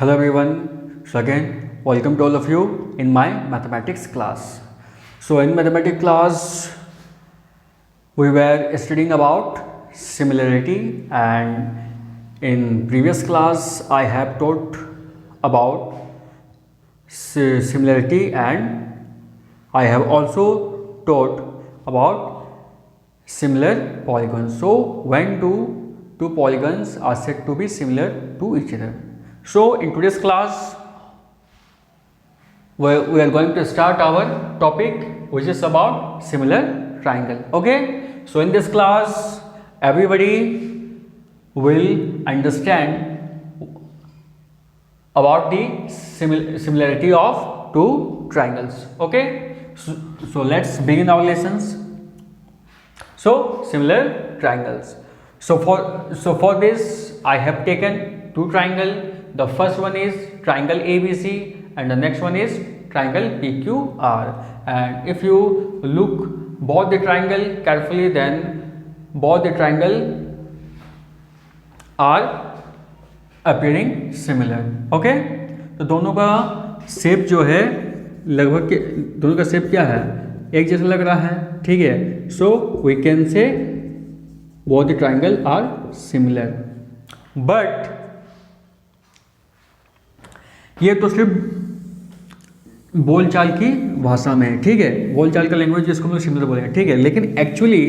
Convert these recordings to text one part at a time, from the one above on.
Hello everyone. So again, welcome to all of you in my mathematics class. So in mathematics class, we were studying about similarity, and in previous class I have taught about similarity, and I have also taught about similar polygons. So when two polygons are said to be similar to each other. So in today's class we are going to start our topic, which is about similar triangle. Okay, so in this class everybody will understand about the similarity of two triangles. Okay, so let's begin our lessons. So similar triangles. So for this I have taken two triangles. The first one is triangle ABC and the next one is triangle PQR. And if you look both the triangle carefully, then both the triangle are appearing similar. Okay, तो दोनों का shape जो है लगभग के दोनों का shape क्या है, एक जैसा लग रहा है. ठीक है, so we can say both the triangle are similar. But ये तो सिर्फ बोलचाल की भाषा में है. ठीक है, बोलचाल का लैंग्वेज जिसको हम लोग सिमिलर बोलेंगे. ठीक है, लेकिन एक्चुअली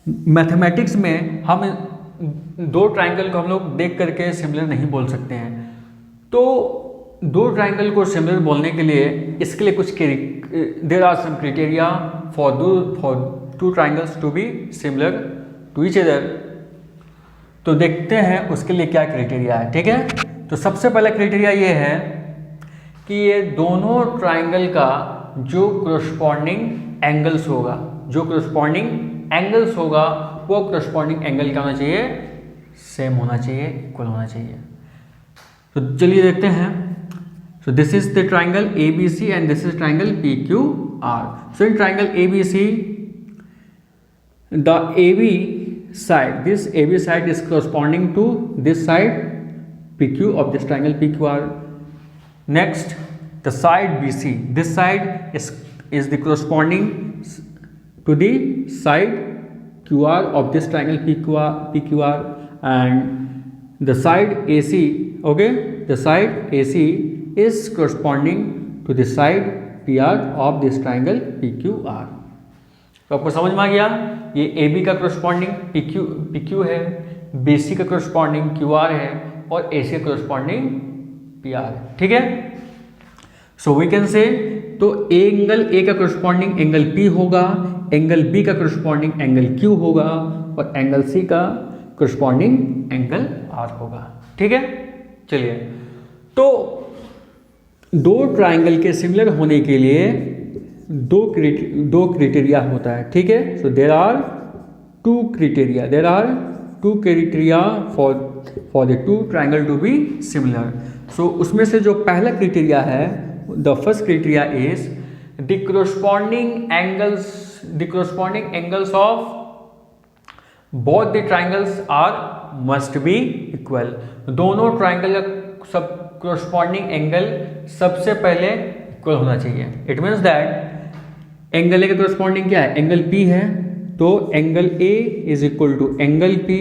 मैथमेटिक्स में हम दो ट्राइंगल को हम लोग देख करके सिमिलर नहीं बोल सकते हैं. तो दो ट्राइंगल को सिमिलर बोलने के लिए इसके लिए कुछ there are some criteria for two triangles to be similar to each other. तो देखते हैं उसके लिए क्या क्राइटेरिया है. ठीक है, तो सबसे पहला क्राइटेरिया ये है कि ये दोनों ट्राइंगल का जो कोरस्पॉन्डिंग एंगल्स होगा, वो कोरस्पॉन्डिंग एंगल क्या होना चाहिए, सेम होना चाहिए, इक्वल होना चाहिए. तो चलिए देखते हैं. सो this is the triangle ABC and this is triangle PQR. So in triangle ABC, the AB side, this AB side is corresponding to this side PQ of this triangle PQR. Next, the side BC, this side is the corresponding to the side QR of this triangle PQR, and the side AC, okay, the side AC is corresponding to the side PR of this triangle PQR. तो आपको समझ में आ गया, ये AB का corresponding PQ है, BC का corresponding QR है और AC का corresponding PR है. ठीक है, सो वी कैन से, तो एंगल A का corresponding एंगल P होगा, एंगल B का corresponding एंगल Q होगा और एंगल C का corresponding एंगल R होगा. ठीक है, चलिए, तो दो ट्राइंगल के सिमिलर होने के लिए दो क्राइटेरिया होता है. ठीक है, so there are two criteria for the two triangle to be similar. So उसमें से जो पहला क्राइटेरिया है, the first criteria is the corresponding angles of both the triangles are must be equal. दोनों ट्राइंगल का सब corresponding एंगल सबसे पहले इक्वल होना चाहिए. It means that angle A का corresponding क्या है, एंगल P है, तो angle A is equal to angle P.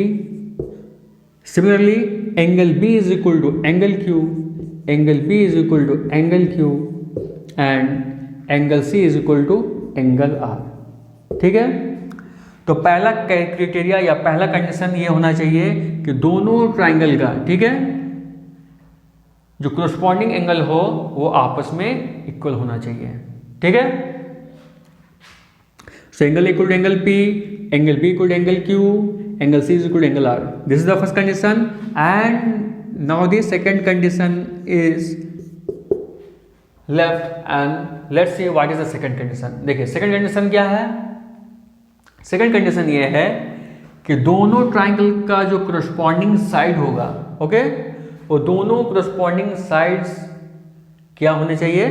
Similarly angle B is equal to angle Q, angle B is equal to angle Q and angle C is equal to angle R. ठीक है, तो पहला criteria या पहला condition ये होना चाहिए कि दोनों ट्राइंगल का, ठीक है, जो कोरस्पॉन्डिंग एंगल हो वो आपस में इक्वल होना चाहिए. ठीक है, so angle equal to angle P, angle B equal to angle Q, angle C is equal to angle R. This is the first condition. And now the second condition is left, and let's see what is the second condition. देखिए second condition क्या है. Second condition ये है कि दोनों triangle का जो corresponding side होगा, ओके, वो दोनों कोरस्पॉन्डिंग साइड्स क्या होने चाहिए,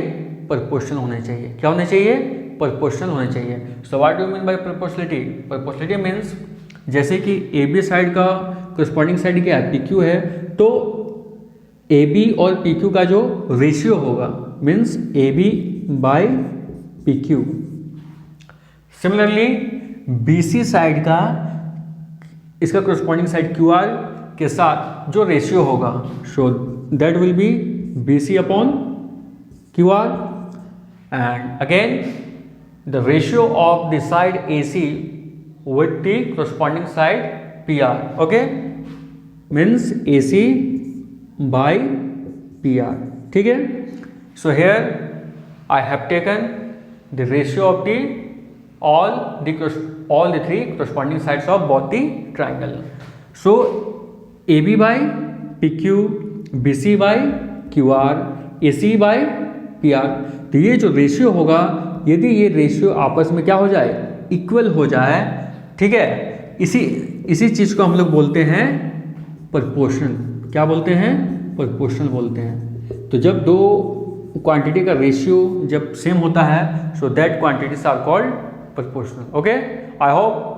प्रोपोर्शनल होने चाहिए. क्या होने चाहिए, प्रोपोर्शनल होने चाहिए. So what do mean by proportionality. Proportionality means जैसे कि AB साइड का कोरस्पॉन्डिंग साइड क्या है, PQ है, तो ए बी और पी क्यू का जो रेशियो होगा means A B by P Q. Similarly B C side का इसका corresponding साइड क्यू आर के साथ जो रेशियो होगा so that will be B C upon Q R and again the ratio of the side A C with the corresponding side P R. Okay, means A C by P R. ठीक है, so here I have taken the ratio of the all the three corresponding sides of both the triangle. So AB by PQ, BC by QR, AC by PR। तो ये जो ratio होगा, यदि ये ratio आपस में क्या हो जाए, इक्वल हो जाए, ठीक है, इसी चीज को हम लोग बोलते हैं प्रोपोर्शन। क्या बोलते हैं? प्रोपोर्शनल बोलते हैं। तो जब दो क्वांटिटी का रेशियो जब सेम होता है so that quantities are called proportional. Okay, I hope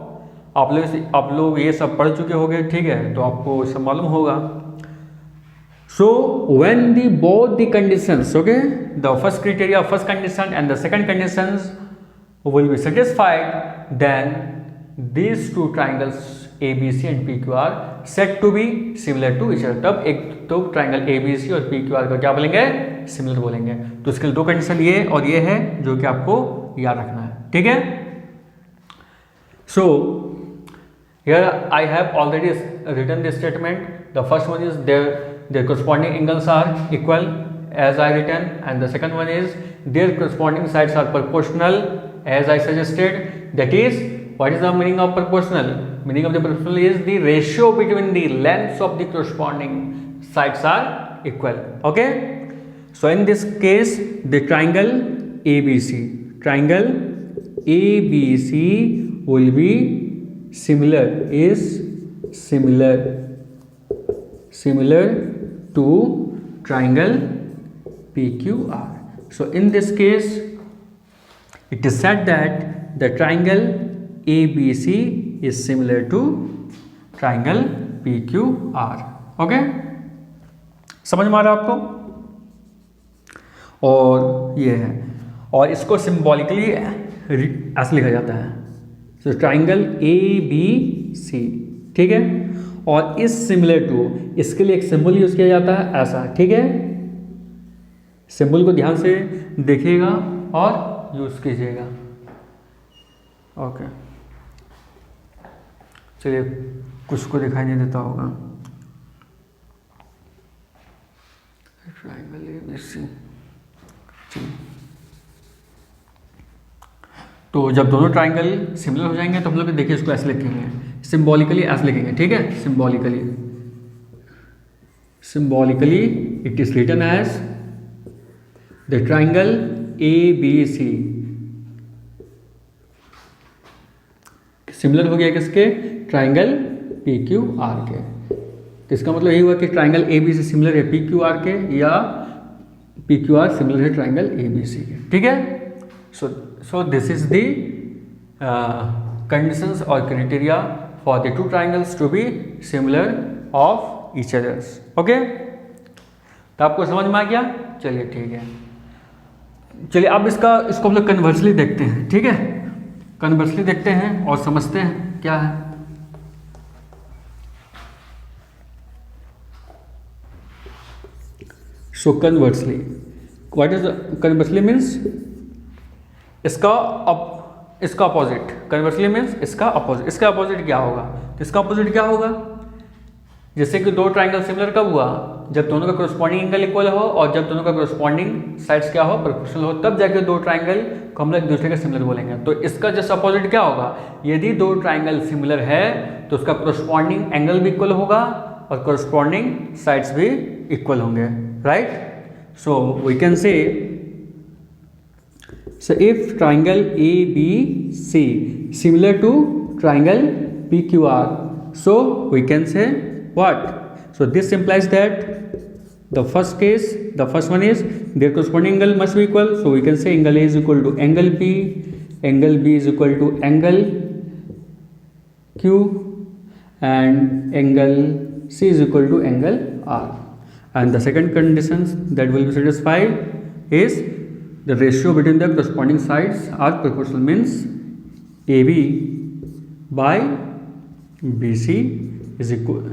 आप लोग ये सब पढ़ चुके होंगे। ठीक है, तो आपको सब मालूम होगा। So when the both the conditions, okay, the first criteria, first condition and the second conditions will be satisfied, then these two triangles ABC and PQR said to be similar to each other। तब एक तो triangle ABC और PQR का क्या बोलेंगे? Similar बोलेंगे। तो इसके लिए दो कंडीशन ये और ये है जो कि आपको याद रखना है। ठीक है, so here I have already written this statement. The first one is their corresponding angles are equal as I written, and the second one is their corresponding sides are proportional as I suggested। That is, what is the meaning of proportional? Meaning of the proportional is the ratio between the lengths of the corresponding sides are equal। Okay, so in this case the triangle ABC will be similar to triangle PQR। So in this case it is said that the triangle ABC is similar to triangle PQR। Okay, समझ में आ रहा है आपको? और ये है, और इसको सिंबॉलिकली ऐसे लिखा जाता है, सो ट्राइंगल ABC। ठीक है, और इस सिमिलर टू, इसके लिए एक सिंबल यूज किया जाता है ऐसा। ठीक है, सिंबल को ध्यान से देखिएगा और यूज कीजिएगा। ओके, चलिए कुछ को दिखाई नहीं देता होगा। Triangle ABC। तो जब दोनों ट्राइंगल सिमिलर हो जाएंगे तो हम लोग देखिए इसको ऐसे लिखेंगे, सिंबॉलिकली ऐसे लिखेंगे। ठीक है, symbolically it is written as the triangle ABC similar हो गया किसके? ट्राइंगल PQR के। तो इसका मतलब यही हुआ कि ट्राइंगल ABC सिमिलर है PQR के, या PQR सिमिलर है ट्राइंगल ABC के। ठीक है, so this is the conditions और criteria for the two triangles to be similar of each others. Okay, तो आपको समझ में आ गया? चलिए ठीक है, चलिए अब इसको हम लोग कन्वर्सली देखते हैं। ठीक है, कन्वर्सली देखते हैं और समझते हैं क्या है। So conversely, what is conversely means इसका अपोजिट। कन्वर्सली मीन्स इसका अपोजिट। इसका अपोजिट क्या होगा? तो इसका अपोजिट क्या होगा? जैसे कि दो ट्राइंगल सिमिलर कब हुआ? जब दोनों का corresponding एंगल इक्वल हो और जब दोनों का corresponding साइड्स क्या हो? प्रोपोर्शनल हो, तब जाके दो ट्राइंगल को हम लोग एक दूसरे का सिमिलर बोलेंगे। तो इसका जस्ट अपोजिट क्या होगा? यदि दो ट्राइंगल सिमिलर है तो उसका corresponding एंगल भी इक्वल होगा और corresponding साइड्स भी इक्वल होंगे। Right, so we can say, so if triangle ABC similar to triangle PQR, so we can say what? So this implies that the first one is their corresponding angle must be equal, so we can say angle A is equal to angle P, angle B is equal to angle Q, and angle C is equal to angle R। and the second condition that will be satisfied is the ratio between the corresponding sides are proportional, means AB by BC is equal,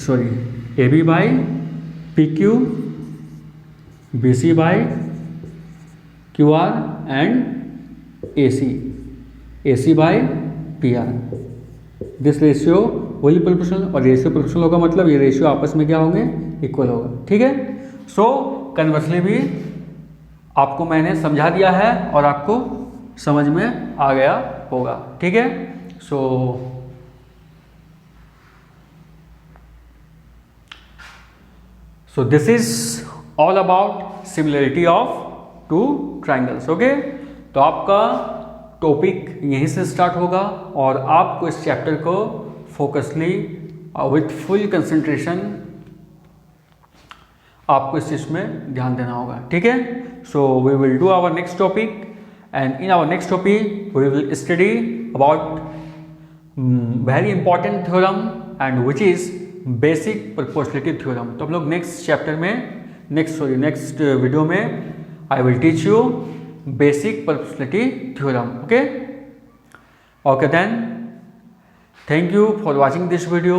sorry, AB by PQ, BC by QR and AC by PR. This ratio वही proportional, और ratio proportional होगा मतलब ये ratio आपस में क्या होंगे, equal होगा, ठीक है। सो कन्वर्सली भी आपको मैंने समझा दिया है और आपको समझ में आ गया होगा, ठीक है। So this is all about similarity of two triangles, okay. तो आपका टॉपिक यहीं से स्टार्ट होगा और आपको इस चैप्टर को फोकसली विथ फुल कंसंट्रेशन आपको इस चीज में ध्यान देना होगा, ठीक है। So we will do our next topic, and in our next topic we will study about very important theorem and which is basic proportionality theorem. तो हम लोग नेक्स्ट चैप्टर में नेक्स्ट वीडियो में I will teach you basic proportionality theorem, okay then thank you for watching this video.